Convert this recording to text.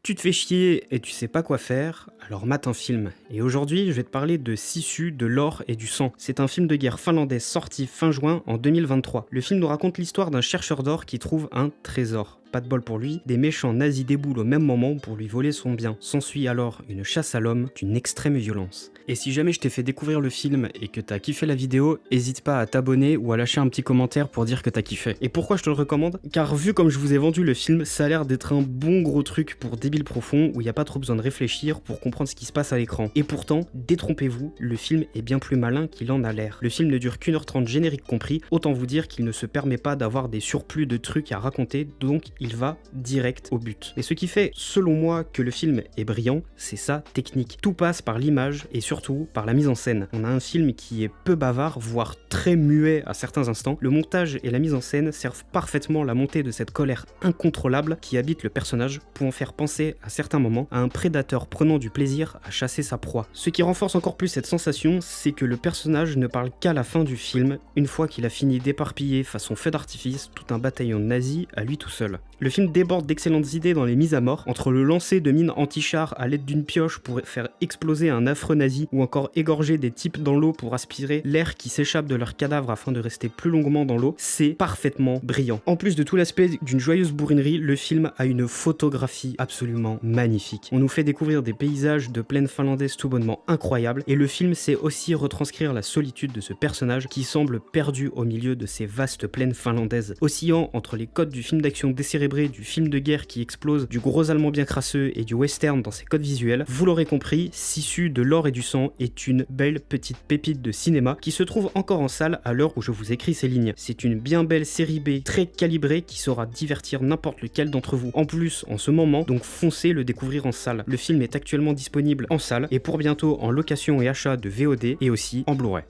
Tu te fais chier et tu sais pas quoi faire, alors mate un film. Et aujourd'hui, je vais te parler de Sisu, de l'or et du sang. C'est un film de guerre finlandais sorti fin juin en 2023. Le film nous raconte l'histoire d'un chercheur d'or qui trouve un trésor. Pas de bol pour lui, des méchants nazis déboulent au même moment pour lui voler son bien. S'ensuit alors une chasse à l'homme d'une extrême violence. Et si jamais je t'ai fait découvrir le film et que t'as kiffé la vidéo, hésite pas à t'abonner ou à lâcher un petit commentaire pour dire que t'as kiffé. Et pourquoi je te le recommande? Car vu comme je vous ai vendu le film, ça a l'air d'être un bon gros truc pour débiles profonds où il n'y a pas trop besoin de réfléchir pour comprendre ce qui se passe à l'écran. Et pourtant, détrompez-vous, le film est bien plus malin qu'il en a l'air. Le film ne dure qu'1h30 générique compris, autant vous dire qu'il ne se permet pas d'avoir des surplus de trucs à raconter, donc il va direct au but. Et ce qui fait, selon moi, que le film est brillant, c'est sa technique. Tout passe par l'image et surtout par la mise en scène. On a un film qui est peu bavard, voire très muet à certains instants. Le montage et la mise en scène servent parfaitement la montée de cette colère incontrôlable qui habite le personnage, pouvant faire penser à certains moments à un prédateur prenant du plaisir à chasser sa proie. Ce qui renforce encore plus cette sensation, c'est que le personnage ne parle qu'à la fin du film, une fois qu'il a fini d'éparpiller façon feu d'artifice tout un bataillon nazi à lui tout seul. Le film déborde d'excellentes idées dans les mises à mort, entre le lancer de mines anti-chars à l'aide d'une pioche pour faire exploser un affreux nazi, ou encore égorger des types dans l'eau pour aspirer l'air qui s'échappe de leurs cadavres afin de rester plus longuement dans l'eau, c'est parfaitement brillant. En plus de tout l'aspect d'une joyeuse bourrinerie, le film a une photographie absolument magnifique. On nous fait découvrir des paysages de plaine finlandaise tout bonnement incroyables, et le film sait aussi retranscrire la solitude de ce personnage qui semble perdu au milieu de ces vastes plaines finlandaises, oscillant entre les codes du film d'action décérébré, du film de guerre qui explose, du gros allemand bien crasseux et du western dans ses codes visuels. Vous l'aurez compris, Sisu de l'or et du sang est une belle petite pépite de cinéma qui se trouve encore en salle à l'heure où je vous écris ces lignes. C'est une bien belle série B très calibrée qui saura divertir n'importe lequel d'entre vous. En plus, en ce moment, donc foncez le découvrir en salle. Le film est actuellement disponible en salle et pour bientôt en location et achat de VOD et aussi en Blu-ray.